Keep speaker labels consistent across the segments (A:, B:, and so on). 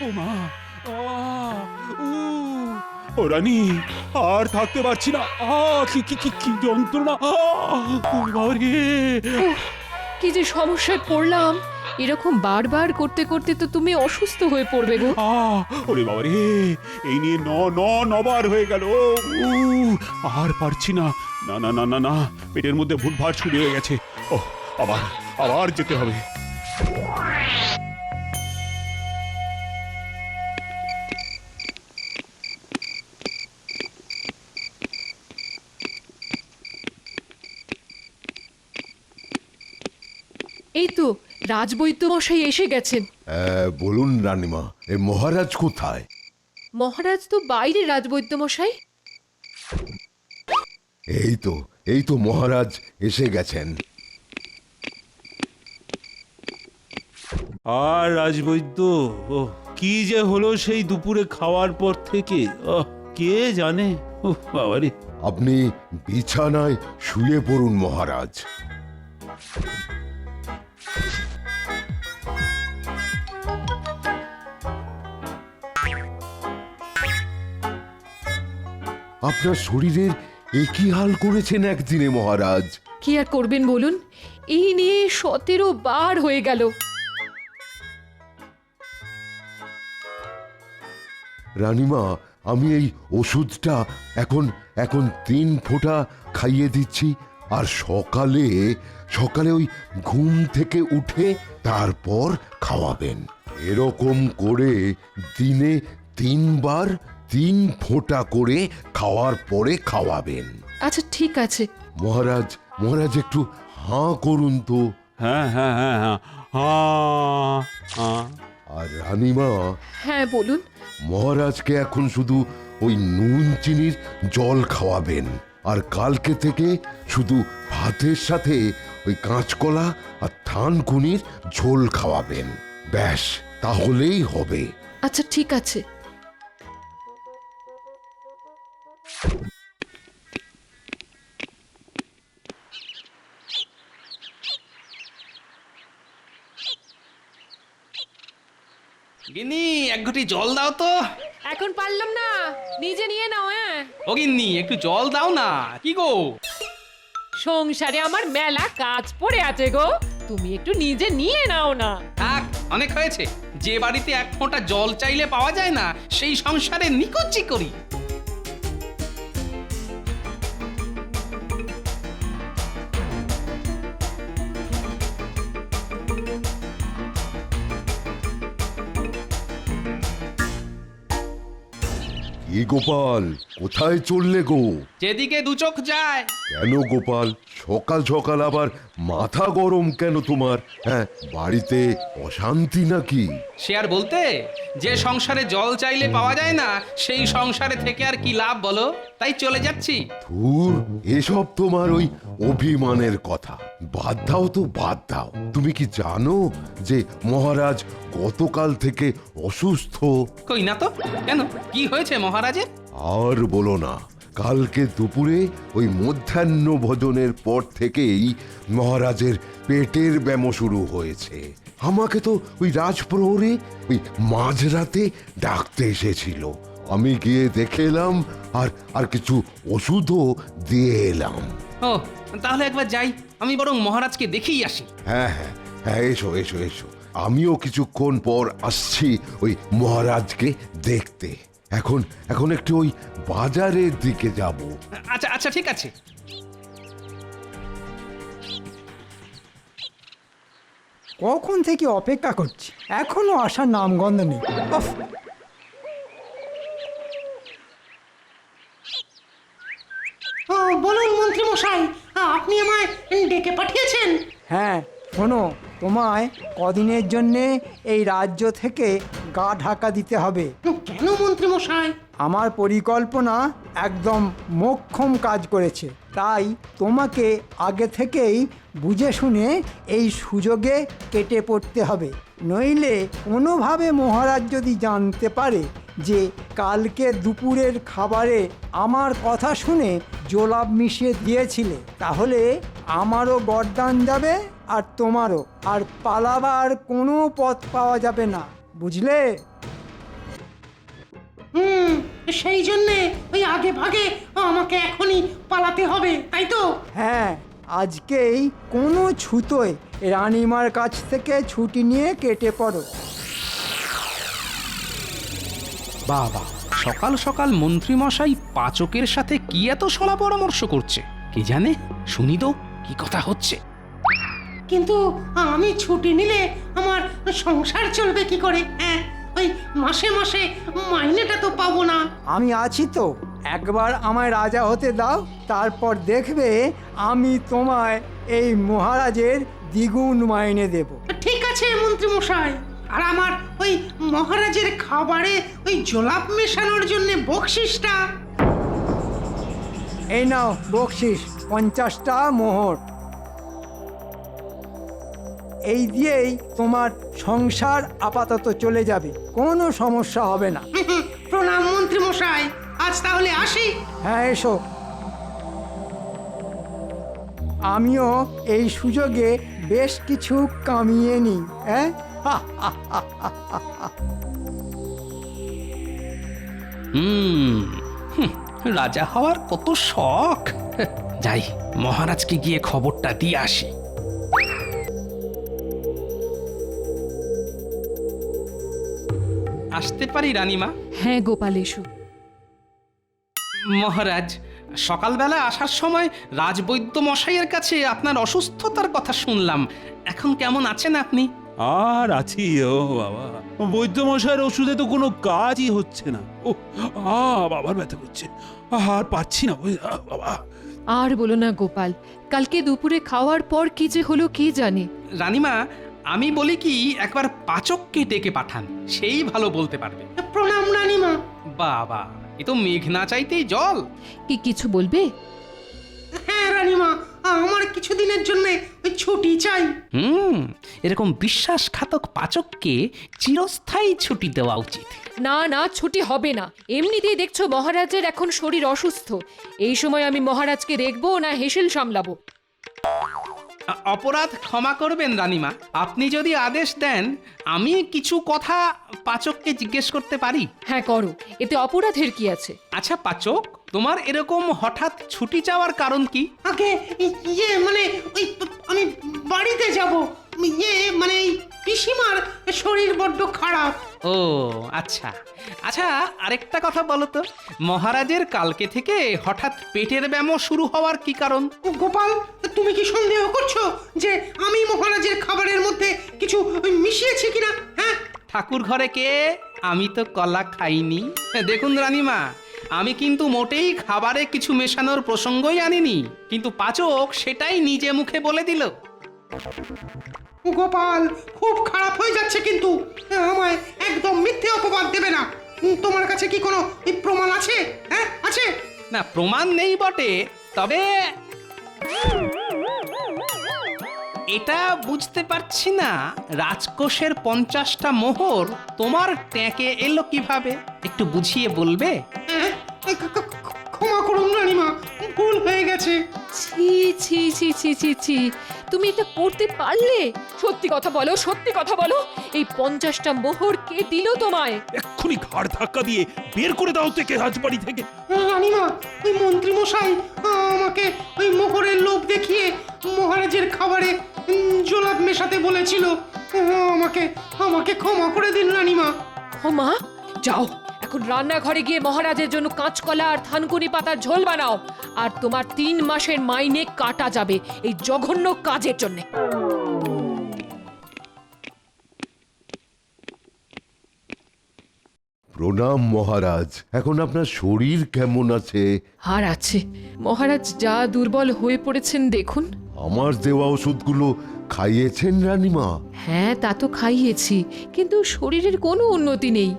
A: ও মা, উ, ও রানী, আর থাকতে পারছি না। কি কি কি কি যন্ত্রণা! ওরে বাবা রে!
B: কি যে সমস্যায় পড়লাম, এরকম বারবার করতে করতে তো তুমি অসুস্থ হয়ে পড়বে গো।
A: ওরে বাবা রে! এই নিয়ে নবার হয়ে গেল। আর পারছি না। না না না না না, পেটের মধ্যে ভুটভাট শুরু হয়ে গেছে। ও, আবার আবার যেতে হবে।
B: এই তো রাজবৈদ্য মশাই এসে গেছেন।
C: বলুন রানীমা, এ মহারাজ কোথায়?
B: মহারাজ তো বাইরে রাজবৈদ্য মশাই।
C: এই তো মহারাজ এসে গেছেন।
A: আর রাজবৈদ্য, ও কি যে হলো সেই দুপুরে খাওয়ার পর থেকে, কে জানে। ও বাবা রে!
C: আপনি বিছানায় শুয়ে পড়ুন মহারাজ। আপনার শরীরের একই হাল করেছেন একদিনে মহারাজ।
B: কি আর করবেন বলুন, এই নিয়ে 17 বার হয়ে গেল।
C: রানীমা, আমি এই ওষুধটা এখন এখন 3 ফোঁটা খাইয়ে দিচ্ছি, আর সকালে সকালে ওই ঘুম থেকে উঠে তারপর খাওয়াবেন। এরকম করে দিনে 3 বার 3 ফোঁটা করে খাওয়ার পরে খাওয়াবেন।
B: আচ্ছা ঠিক আছে।
C: মহারাজ, মহারাজ একটু হাঁ করুন তো।
A: হ্যাঁ হ্যাঁ হ্যাঁ হ্যাঁ, হ্যাঁ হ্যাঁ।
C: আর রানীমা,
B: হ্যাঁ বলুন।
C: মহারাজকে এখন শুধু ওই নুন চিনির জল খাওয়াবেন, আর কালকে থেকে শুধু ভাতের সাথে ওই কাঁচকলা আর থানকুনির ঝোল খাওয়াবেন। ব্যাস, তাহলেই হবে।
B: আচ্ছা ঠিক আছে।
D: গিন্নি, এক ঘটি জল দাও তো।
B: এখন পারলাম না, নিজে নিয়ে নাও। হ্যাঁ
D: ও গিন্নি, একটু জল দাও না। কি গো?
B: সংসারে আমার মেলা কাজ পড়ে আছে গো, তুমি একটু নিজে নিয়ে নাও না।
D: থাক, অনেক হয়েছে। যে বাড়িতে 1 ফোঁটা জল চাইলে পাওয়া যায় না, সেই সংসারে নিকুচি করি।
C: কি গোপাল, কোথায় চললে গো?
D: যেদিকে 2 চোখ যায়।
C: কেন গোপাল, সকাল সকাল আবার মাথা গরম কেন তোমার? হ্যাঁ, বাড়িতে অশান্তি নাকি?
D: সে আর বলতে, যে সংসারে জল চাইলে পাওয়া যায় না, সেই সংসারে থেকে আর কি লাভ বলো? তাই চলে যাচ্ছি।
C: ধুর, এসব তোমার ওই অভিমানের কথা। বাদ দাও তো, বাদ দাও। তুমি কি জানো যে মহারাজ গতকাল থেকে অসুস্থ?
D: কই না তো। কেন, কি হয়েছে মহারাজের?
C: আর বলো না, কালকে দুপুরে ওই মধ্যাহ্ন ভোজনের পর থেকেই মহারাজের পেটের ব্যামো শুরু হয়েছে। আমাকে তো ওই রাজপ্রহরে ওই মাঝরাতে ডাকতে এসেছিল। আমি গিয়ে দেখে এলাম, আর কিছু ওষুধও দিয়ে এলাম।
D: ও, তাহলে একবার যাই। আমি বরং মহারাজকে দেখেই আসি।
C: হ্যাঁ হ্যাঁ হ্যাঁ, এসো এসো এসো। আমিও কিছুক্ষণ পর আসছি ওই মহারাজকে দেখতে। এখন এখন একটু ওই বাজারের দিকে যাব।
D: আচ্ছা আচ্ছা, ঠিক আছে।
E: কখন থেকে অপেক্ষা করছি, এখনো আসার নামগন্ধ নেই। উফ!
F: বলুন মন্ত্রী মশাই, আপনি আমায় ডেকে পাঠিয়েছেন?
E: হ্যাঁ শোনো, তোমায় কদিনের জন্যে এই রাজ্য থেকে গা ঢাকা দিতে হবে।
F: কেন মন্ত্রী মশাই?
E: আমার পরিকল্পনা একদম মোক্ষম কাজ করেছে, তাই তোমাকে আগে থেকেই বুঝে শুনে এই সুযোগে কেটে পড়তে হবে। নইলে কোনোভাবে মহারাজ যদি জানতে পারে যে কালকে দুপুরের খাবারে আমার কথা শুনে জোলাপ মিশিয়ে দিয়েছিলে, তাহলে আমারও গরদান যাবে আর তোমারও, আর পালাবার কোনো পথ পাওয়া যাবে না, বুঝলে?
F: হুম, সেই জন্যে ওই আগে ভাগে আমাকে এখনই পালাতে হবে তাই তো?
E: হ্যাঁ, আজকেই কোনো ছুতোয় রানীমার কাছ থেকে ছুটি নিয়ে কেটে পড়ো।
D: বাবা, সকাল সকাল মন্ত্রী মশাই পাচকের সাথে কি এত সলা পরামর্শ করছে কে জানে। শুনি তো কি কথা হচ্ছে।
F: কিন্তু আমি ছুটি নিলে আমার সংসার চলবে কি করে? হ্যাঁ, ওই মাসে মাসে মাইনেটা তো পাবো না।
E: আমি আছি তো, একবার আমায় রাজা হতে দাও, তারপর দেখবে আমি তোমায় এই মহারাজের দ্বিগুণ মাইনে দেব।
F: ঠিক আছে মন্ত্রী মশাই, আর আমার ওই মহারাজের খাবারে ওই জোলাপ মেশানোর জন্য বকশিসটা।
E: এই নাও বকশিস, 50টা মোহর। এই দিয়েই তোমার সংসার আপাতত চলে যাবে, কোনো সমস্যা হবে না।
F: প্রণাম মন্ত্রী মশাই, আজ তাহলে আসি।
E: হ্যাঁ, এসো। আমিও এই সুযোগে বেশ কিছু কামিয়ে নিই। হ্যাঁ,
D: হুম, রাজা হওয়ার কত শখ। যাই, মহারাজকে গিয়ে খবরটা দিয়ে আসি। আসতে পারি রানীমা?
B: হ্যাঁ গোপাল, এসো।
D: মহারাজ, সকালবেলা আসার সময় রাজবৈদ্য মশাইয়ের কাছে আপনার অসুস্থতার কথা শুনলাম। এখন কেমন আছেন আপনি?
A: আর আছি ও বাবা, বৈদ্যমশাইয়ের ওষুধে তো কোনো কাজই হচ্ছে না। ও বাবার ব্যথা করছে, আর পাচ্ছি না বাবা।
B: আর বলো না গোপাল, কালকে দুপুরে খাওয়ার পর কি যে হলো কে জানে।
D: রানীমা, আমি বলি কি একবার পাচককে ডেকে পাঠান, সেই ভালো বলতে পারবে।
F: প্রণাম রানীমা।
D: বাবা, এ তো মেঘ না চাইতেই জল।
B: কি কিছু বলবে?
F: হ্যাঁ রানীমা, আমার কিছুদিনের জন্য ওই ছুটি চাই।
D: এরকম বিশ্বাসঘাতক পাচককে চিরস্থায়ী ছুটি দেওয়া উচিত।
B: না না, ছুটি হবে না। এমনিতেই দেখছো মহারাজের এখন শরীর অসুস্থ। এই সময় আমি মহারাজকে দেখবো না হেসেল সামলাবো?
D: অপরাধ ক্ষমা করবেন রানীমা, আপনি যদি আদেশ দেন আমি কিছু কথা পাচককে জিজ্ঞেস করতে পারি।
B: হ্যাঁ করো, এতে অপরাধের কি আছে?
D: আচ্ছা পাচক, তোমার এরকম হঠাৎ ছুটি চাওয়ার কারণ কি?
F: আগে মানে ওই আমি বাড়িতে যাব। মানে এই পিসিমার শরীর বড্ড খারাপ।
D: ও আচ্ছা আচ্ছা, আরেকটা কথা বলো তো, মহারাজের কালকে থেকে হঠাৎ পেটের ব্যামো শুরু হওয়ার কি কারণ?
F: গোপাল, তুমি কি সন্দেহ করছো যে আমি মহারাজের খাবারের মধ্যে কিছু মিশিয়েছি কিনা? হ্যাঁ,
D: ঠাকুর ঘরে কে? আমি তো কলা খাইনি। দেখুন রানীমা, আমি কিন্তু মোটেই খাবারে কিছু মেশানোর প্রসঙ্গই আনিনি, কিন্তু পাচক সেটাই নিজে মুখে বলে দিল।
F: গোপাল, খুব খারাপ হয়ে যাচ্ছে কিন্তু। আমায় একদম মিথ্যে অপবাদ দেবে না। তোমার কাছে কি কোনো প্রমাণ আছে? হ্যাঁ আছে?
D: না, প্রমাণ নেই বটে, তবে এটা বুঝতে পারছি না রাজকোষের 50টা মোহর তোমার ট্যাঁকে এলো কিভাবে, একটু বুঝিয়ে বলবে?
F: হ্যাঁ, ক্ষমা করুন রানীমা, ভুল হয়ে গেছে।
B: ছি ছি ছি ছি ছি ছি, তুমি এটা করতে পারলে? সত্যি কথা বলো, সত্যি কথা বলো, এই 50টা মোহর কে দিল তোমায়?
A: এক্ষুনি ঘাড় ধাক্কা দিয়ে বের করে দাও থেকে রাজবাড়ি থেকে।
F: রানীমা, ওই মন্ত্রী মশাই আমাকে ওই মোহরের লোভ দেখিয়ে মহারাজের খাবারে জোলাপ মেশাতে বলেছিল। আমাকে আমাকে ক্ষমা করে দিন রানীমা।
B: ও মা, যাও এখন রান্নাঘরে গিয়ে মহারাজের জন্য কাঁচকলা আর থানকুনি পাতার ঝোল বানাও, আর তোমার 3 মাসের মাইনে কাটা যাবে এই জঘন্য কাজের জন্য।
C: প্রণাম মহারাজ, এখন আপনার শরীর কেমন আছে?
B: আর আছে, মহারাজ যা দুর্বল হয়ে পড়েছেন দেখুন।
C: আমার দেওয়া ওষুধগুলো খাইয়েছেন রানীমা?
B: হ্যাঁ তা তো খাইয়েছি, কিন্তু শরীরের কোনো উন্নতি নেই।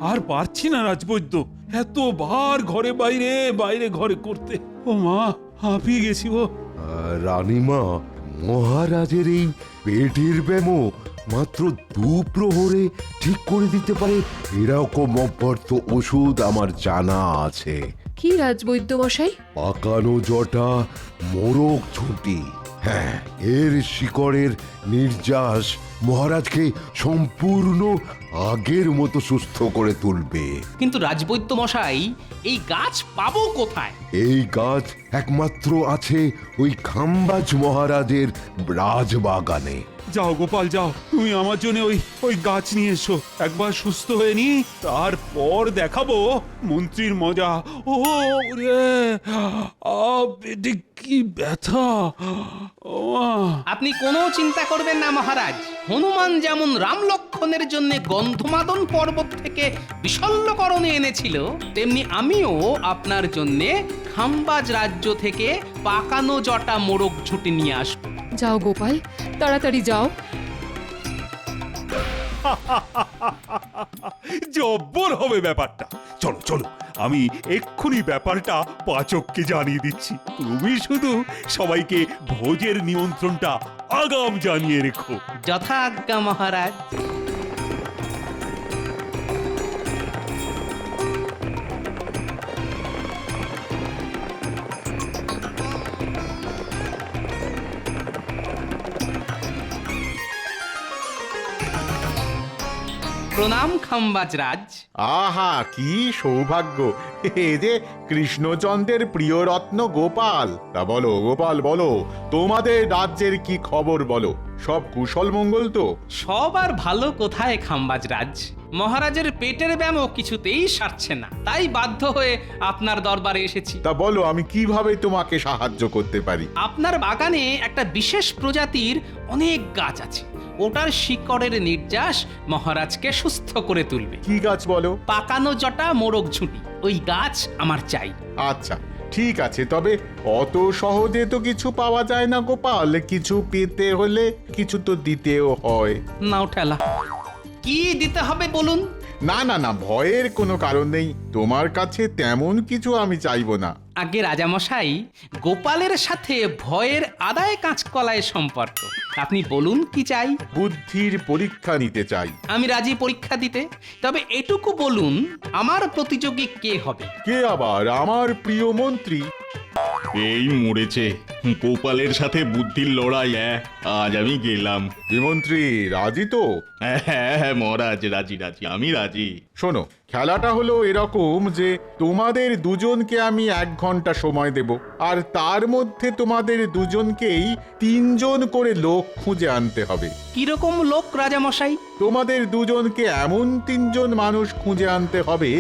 A: আর পারছি না রাজবৈদ্য, এতবার ঘরে বাইরে বাইরে ঘরে করতে। ও মা, হাঁপিয়ে গেছি।
C: রানীমা, মহারাজের এই পেটের ব্যামো মাত্র 2 প্রহরে ঠিক করে দিতে পারে এরকম অভ্যর্থ ওষুধ আমার জানা আছে।
B: কি রাজবৈদ্য মশাই?
C: পাকানো জটা, মোরগ ছুটি। হ্যাঁ, এর শিকড়ের নির্যাস মহারাজকে সম্পূর্ণ আগের মতো সুস্থ করে তুলবে।
D: কিন্তু রাজবৈদ্য মশাই, এই গাছ পাবো কোথায়?
C: এই গাছ একমাত্র আছে ওই খাম্বাজ মহারাজের রাজবাগানে।
A: যাও গোপাল যাও, তুমি আমার জন্য ওই গাছ নিয়ে এসো। একবার সুস্থ হয়ে নি, তারপর দেখাবো মন্ত্রীর মজা। ও রে, পেটে কি ব্যথা! ও
D: আপনি কোনো চিন্তা করবেন না মহারাজ। হনুমান যেমন রাম লক্ষ্মণের জন্য গন্ধমাদন পর্বত থেকে বিশল্যকরণে এনেছিল, তেমনি আমিও আপনার জন্য খাম্বাজ রাজ্য থেকে পাকানো জটা মোড়ক ঝুঁটি নিয়ে আসবো।
B: যাও গোপাল, তাড়াতাড়ি যাও।
A: জব্বর হবে ব্যাপারটা। চলো চলো, আমি এক্ষুনি ব্যাপারটা পাচককে জানিয়ে দিচ্ছি। তুমি শুধু সবাইকে ভোজের নিমন্ত্রণটা আগাম জানিয়ে রেখো।
D: যথা আজ্ঞা মহারাজ। প্রণাম খাম্বাজ রাজ।
G: আহা, কি সৌভাগ্য! এ যে কৃষ্ণচন্দ্রের প্রিয় রত্ন গোপাল। তা বলো গোপাল, বলো তোমাদের রাজ্যের কি খবর বলো? সব কুশল মঙ্গল তো?
D: সব আর ভালো কোথায় খাম্বাজ রাজ, মহারাজের পেটের ব্যামো কিছুতেই সারছে না, তাই বাধ্য হয়ে আপনার দরবারে এসেছি।
G: তা বলো, আমি কিভাবে তোমাকে সাহায্য করতে পারি?
D: আপনার বাগানে একটা বিশেষ প্রজাতির অনেক গাছ আছে, ওটার শিকড়ের নির্যাস মহারাজকে সুস্থ করে তুলবে।
G: কি গাছ বলো?
D: পাকানো জটা মোড়ক ঝুঁটি, ওই গাছ আমার চাই।
G: আচ্ছা ঠিক আছে, তবে অত সহজে তো কিছু পাওয়া যায় না গোপাল। কিছু পেতে হলে কিছু তো দিতেও হয়।
D: নাও ঠেলা, কি দিতে হবে বলুন?
G: না না না, ভয়ের কোনো কারণ নেই। তোমার কাছে তেমন কিছু আমি চাইবো না।
D: আগে রাজামশাই, গোপালের সাথে ভয়ের আদায় কাঁচকলায় সম্পর্ক। আপনি বলুন কি চাই?
G: বুদ্ধির পরীক্ষা নিতে চাই।
D: আমি রাজি পরীক্ষা দিতে, তবে এটুকু বলুন আমার প্রতিযোগী কে হবে?
G: কে আবার? আমার প্রিয় মন্ত্রী।
H: এই মরেছে গোপালের সাথে বুদ্ধির লড়াই। আজ আমি গেলাম।
G: কি মন্ত্রী, রাজি তো?
H: হ্যাঁ হ্যাঁ মহারাজ, রাজি রাজি, আমি রাজি।
G: শোনো, খেলাটা হলো এরকম যে তোমাদের দুজনকে আমি 1 ঘন্টা সময় দেব, আর তার মধ্যে তোমাদের দুজনকেই 3 জন করে লোক খুঁজে আনতে হবে।
D: কিরকম লোক রাজামশাই?
G: তোমাদের দুজনকে এমন 3 জন মানুষ খুঁজে আনতে হবে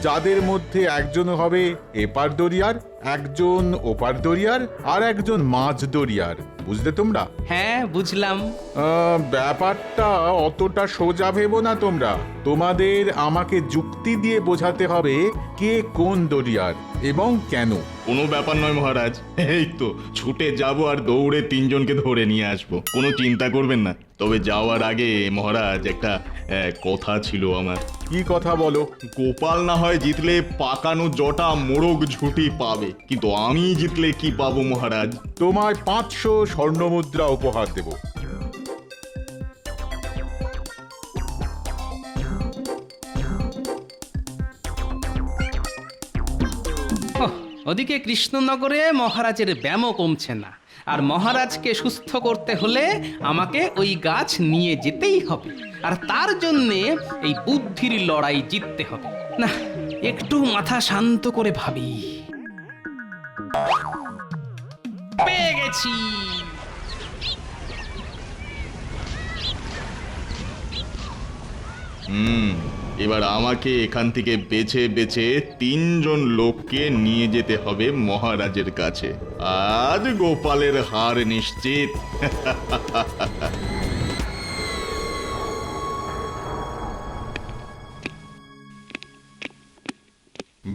G: যাদের মধ্যে একজন হবে এপার দরিয়ার, একজন ওপার দরিয়ার, আর একজন মাঝ দরিয়ার। বুঝলে তোমরা?
D: হ্যাঁ বুঝলাম।
G: ব্যাপারটা অতটা সোজা ভেবো না তোমরা। তোমাদের আমাকে যুক্তি দিয়ে বোঝাতে হবে কে কোন দরিয়ার এবং কেন।
H: কোনো ব্যাপার নয় মহারাজ, এই তো ছুটে যাব আর দৌড়ে 3 জনকে ধরে নিয়ে আসবো, কোনো চিন্তা করবেন না। তবে যাওয়ার আগে মহারাজ একটা কথা ছিল আমার।
G: কি কথা বলো?
H: গোপাল না হয় জিতলে পাকানো জটা মোড়ক ঝুঁটি পাবে, কিন্তু আমি জিতলে কি পাবো মহারাজ?
G: তোমায় 500 স্বর্ণমুদ্রা উপহার দেব।
D: ওহ, ওদিকে কৃষ্ণনগরে মহারাজের ব্যামো কমছে না, আর মহারাজকে সুস্থ করতে হলে আমাকে ওই গাছ নিয়ে যেতেই হবে, আর তার জন্যে এই বুদ্ধির লড়াই জিততে হবে। না, একটু মাথা শান্ত করে ভাবি। পেয়ে গেছি।
H: এবার আমাকে এখান থেকে বেছে বেছে 3 জন লোককে নিয়ে যেতে হবে মহারাজের কাছে। আজ গোপালের হার নিশ্চিত।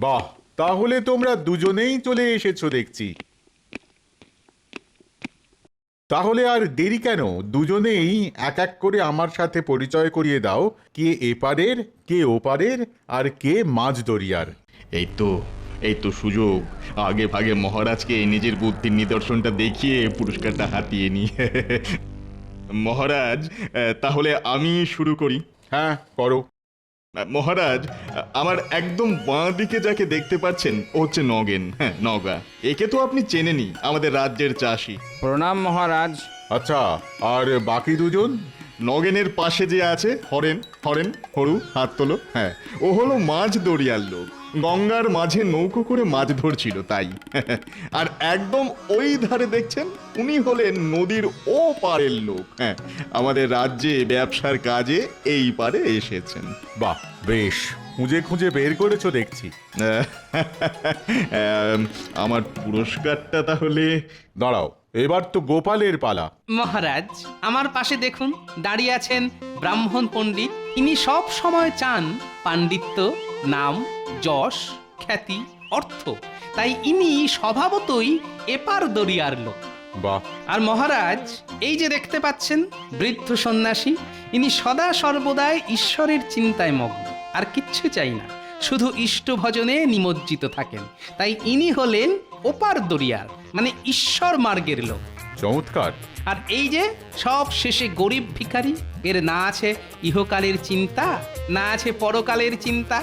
G: বাহ, তাহলে তোমরা দুজনেই চলে এসেছো দেখছি। তাহলে আর দেরি কেন? দুজনেই এক এক করে আমার সাথে পরিচয় করিয়ে দাও, কে এপারের, কে ওপারের, আর কে মাঝ দরিয়ার।
H: এই তো সুযোগ। আগে ভাগে মহারাজকে নিজের বুদ্ধির নিদর্শনটা দেখিয়ে পুরস্কারটা হাতিয়ে নি। মহারাজ, তাহলে আমি শুরু করি।
G: হ্যাঁ করো।
H: মহারাজ, আমার একদম বাঁ দিকে যাকে দেখতে পাচ্ছেন ও হচ্ছে নগেন, হ্যাঁ নগা। একে তো আপনি চেনেনই, আমাদের রাজ্যের চাষি।
I: প্রণাম মহারাজ।
G: আচ্ছা, আর বাকি দুজন?
H: নগেনের পাশে যে আছে হরেন, হরু, হাত তোলো, হ্যাঁ ও হলো মাছ দরিয়ার লোক। গঙ্গার মাঝে নৌকো করে মাছ ধরছিল তাই। আর একদম ওই ধারে দেখছেন উনি হলেন নদীর ও পারের লোক, হ্যাঁ আমাদের রাজ্যে ব্যবসার কাজে এই পারে এসেছেন।
G: বাহ, বেশ খুঁজে খুঁজে বের করেছো দেখছি।
H: আমার পুরস্কারটা তাহলে
G: দাঁড়াও, এবার তো গোপালের পালা।
D: মহারাজ, আমার পাশে দেখুন দাঁড়িয়ে আছেন ব্রাহ্মণ পণ্ডিত। ইনি সব সময় চান পাণ্ডিত্য, নাম, যশ, খ্যাতি, অর্থ। তাই ইনি স্বভাবতই এপার দরিয়ার লোক।
G: বাহ,
D: আর মহারাজ, এই যে দেখতে পাচ্ছেন বৃদ্ধ সন্ন্যাসী, ইনি সদা সর্বদাই ঈশ্বরের চিন্তায় মগ্ন, আর কিচ্ছু চাই না, শুধু ইষ্ট ভজনে নিমজ্জিত থাকেন। তাই ইনি হলেন ওপার দরিয়ার, মানে ঈশ্বর মার্গের লোক।
G: চমৎকার।
D: আর এই যে সব শেষে গরিব ভিখারি, এর না আছে ইহকালের চিন্তা, না আছে পরকালের চিন্তা,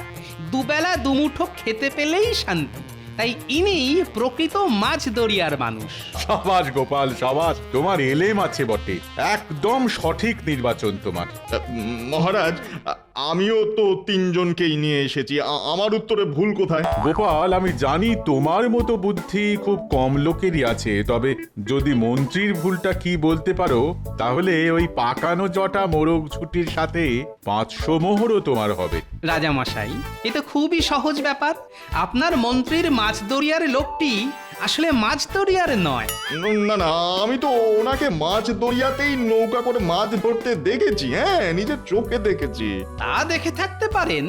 D: দুবেলা দুমুঠো খেতে পেলেই শান্তি। তাই ইনি প্রকৃত মাছ দরিয়ার মানুষ।
G: সাবাস গোপাল, সাবাস, তোমার এলেম আছে বটে। একদম সঠিক নির্বাচন তোমার।
H: মহারাজ, আমিও তো তিনজনকেই নিয়ে এসেছি, আমার উত্তরে ভুল কোথায়?
G: গোপাল, আমি জানি তোমার মতো বুদ্ধি খুব কম লোকেরই আছে, তবে যদি মন্ত্রীর ভুলটা কি বলতে পারো, তাহলে ওই পাকানো জটা মোরগ ছুটির সাথে 500 মোহরও তোমার হবে।
D: রাজামশাই, এ তো খুবই সহজ ব্যাপার। আপনার মন্ত্রীর মাছ দরিয়ার লোকটি আসলে মাছ দরিয়ার নয়।
H: না না, আমি তো ওনাকে মাছ দরিয়াতেই নৌকা করে মাছ ধরতে দেখেছি, হ্যাঁ নিজের চোখে দেখেছি।
D: তা দেখে থাকতে পারেন,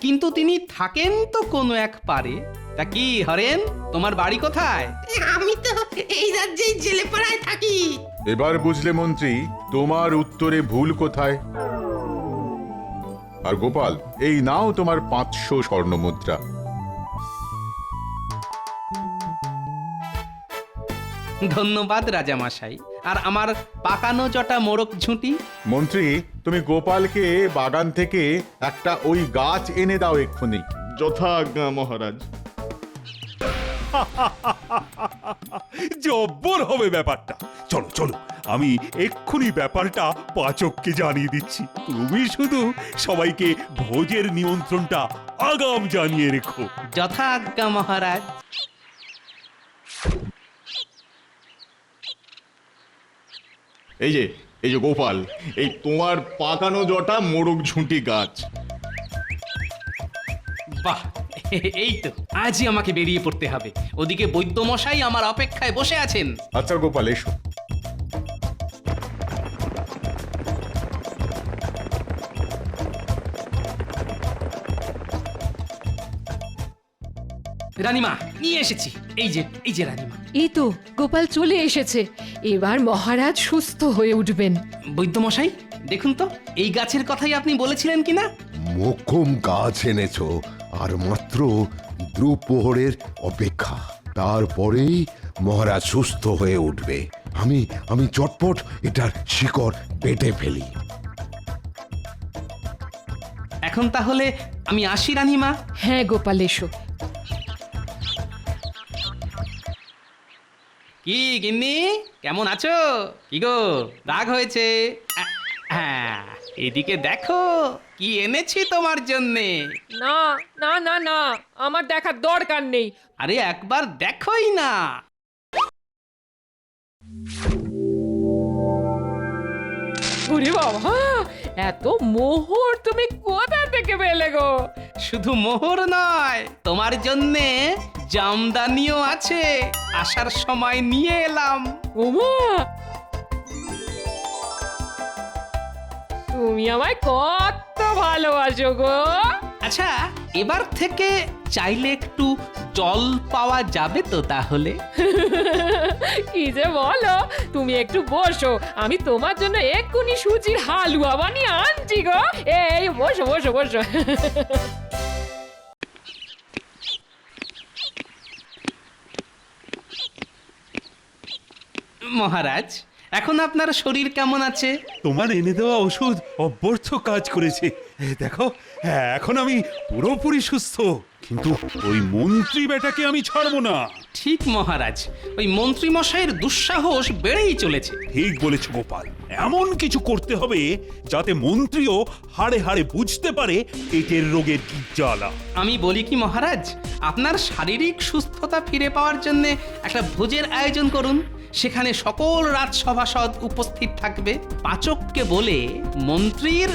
D: কিন্তু তিনি থাকেন তো কোনো এক পারে। তা কি হরেন, তোমার বাড়ি কোথায়?
F: আমি তো এই রাজ্যেই জেলেপাড়ায় থাকি।
G: এবার বুঝলে মন্ত্রী, তোমার উত্তরে ভুল কোথায়। আর গোপাল, এই নাও তোমার 500 স্বর্ণ মুদ্রা।
D: ধন্যবাদ রাজামশাই। আর আমার পাকানো জটা মোরগ ঝুঁটি?
G: মন্ত্রী, তুমি গোপালকে বাগান থেকে একটা ওই গাছ এনে দাও এক্ষুনি।
H: যথাজ্ঞা মহারাজ।
A: জব্বর হবে ব্যাপারটা। চলো চলো, আমি এক্ষুনি ব্যাপারটা পাচককে জানিয়ে দিচ্ছি। তুমি শুধু সবাইকে ভোজের নিমন্ত্রণটা আগাম জানিয়ে রেখো।
D: যথা আজ্ঞা মহারাজ।
H: এই যে গোপাল, এই তোমার পাকানো জটা মোরগ ঝুঁটি গাছ।
D: বাহ, এই তো আজই আমাকে বেরিয়ে পড়তে হবে। ওদিকে বৈদ্যমশাই আমার অপেক্ষায় বসে আছেন।
G: আচ্ছা গোপাল, এসো।
D: রানীমা, নিয়ে এসেছি। এই যে রানীমা।
B: এই তো গোপাল চলে এসেছে। এবার মহারাজ সুস্থ হয়ে উঠবেন।
D: বৈদ্যমশাই, দেখুন তো এই গাছের কথাই আপনি বলেছিলেন কিনা?
C: মোক্ষম গাছ এনেছো, আর মাত্র দ্রুপ্রহরের অপেক্ষা, তারপরেই মহারাজ সুস্থ হয়ে উঠবে। আমি চটপট এটার শিকড় বেটে ফেলি।
D: এখন তাহলে আমি আসি রানীমা।
B: হ্যাঁ গোপাল, এসো।
D: কি গিন্নি, কেমন আছো? কি গো, রাগ হয়েছে? হ্যাঁ, এদিকে দেখো কি এনেছি তোমার জন্যে।
B: না না না না, আমার দেখার দরকার নেই।
D: আরে একবার দেখোই না।
B: ওরে বাবা, এত মোহর তুমি কোথা থেকে পেলে গো?
D: শুধু মোহর নয়, তোমার জন্যে জামদানিও আছে। আসার সময় নিয়ে এলাম।
B: ওমা, তুমি আমায় কত ভালোবাসো গো।
D: আচ্ছা, এবার থেকে চাইলে একটু জল পাওয়া যাবে তো তাহলে?
B: কি যে বলো, তুমি একটু বসো, আমি তোমার জন্য এক্ষুনি সুজির হালুয়া বানিয়ে আনছি গো। এই বসো বসো বসো।
D: মহারাজ, এখন আপনার শরীর কেমন আছে?
A: তোমার এনে দেওয়া ওষুধ অব্যর্থ কাজ করেছে। দেখো, এখন আমি পুরোপুরি সুস্থ, কিন্তু ওই মন্ত্রী বেটাকে আমি ছাড়বো না।
D: ঠিক মহারাজ, ওই মন্ত্রী মশাইয়ের দুঃসাহস বেড়েই চলেছে।
A: ঠিক বলেছ গোপাল, এমন কিছু করতে হবে যাতে মন্ত্রীও হাড়ে হাড়ে বুঝতে পারে পেটের রোগের কি জ্বালা।
D: আমি বলি কি মহারাজ, আপনার শারীরিক সুস্থতা ফিরে পাওয়ার জন্য একটা ভোজের আয়োজন করুন। সেখানে সকল রাজসভাসদ উপস্থিত থাকবে। পাচককে বলে মন্ত্রীর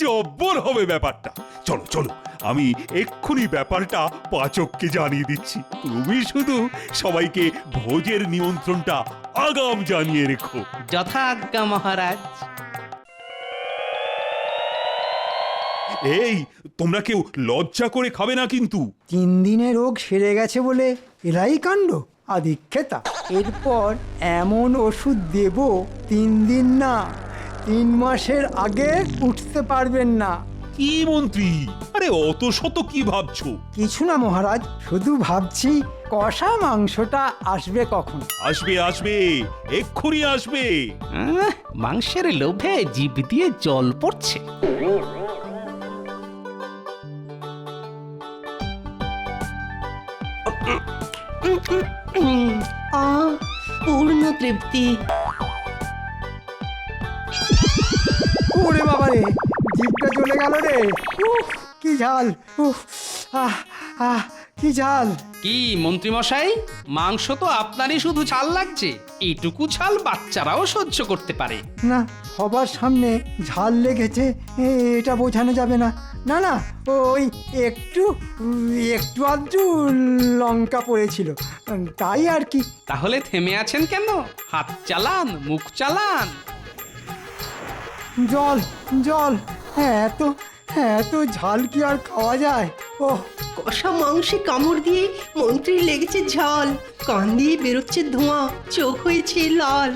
A: জব্বর হবে ব্যাপারটা। চলো চলো, আমি এক্ষুনি ব্যাপারটা পাচককে জানিয়ে দিচ্ছি। তুমি শুধু সবাইকে ভোজের নিমন্ত্রণটা আগাম জানিয়ে রেখো।
D: যথা আজ্ঞা মহারাজ।
A: এই, তোমরা কেউ লজ্জা করে খাবে না কিন্তু।
E: 3 দিনে রোগ সেরে গেছে বলে এলাই কাণ্ড, আদিক্ষেতা। এরপর এমন ওষুধ দেব 3 দিন না 3 মাসের আগে উঠতে পারবেন না।
A: কি মন্ত্রী, আরে অত শত কি ভাবছো?
E: কিছু না মহারাজ, শুধু ভাবছি কষা মাংসটা আসবে কখন।
A: আসবে আসবে, এক্ষুনি আসবে।
D: মাংসের লোভে জিভ দিয়ে জল পড়ছে।
I: পূর্ণ তৃপ্তি।
E: ওরে বাবা রে, জিভটা চলে গেল রে। উফ, কি ঝাল! উফ, আহ আহ কি ঝাল!
D: কি মন্ত্রী মশাই, মাংস তো আপনারই শুধু ঝাল লাগছে? এইটুকু ঝাল বাচ্চারাও সহ্য করতে পারে।
E: না, সবার সামনে ঝাল লেগেছে এটা বোঝানো যাবে না। না না, ওই একটু একটু আধটু লঙ্কা পড়েছিল, তাই আর কি।
D: তাহলে থেমে আছেন কেন? হাত চালান, মুখ চালান।
E: জল জল, এত ঝাল কি আর খাওয়া যায়? ও
I: কষা মাংসে কামড় দিয়ে মন্ত্রীর লেগেছে ঝাল, কান দিয়ে বেরোচ্ছে ধোঁয়া, চোখ হয়েছে লাল।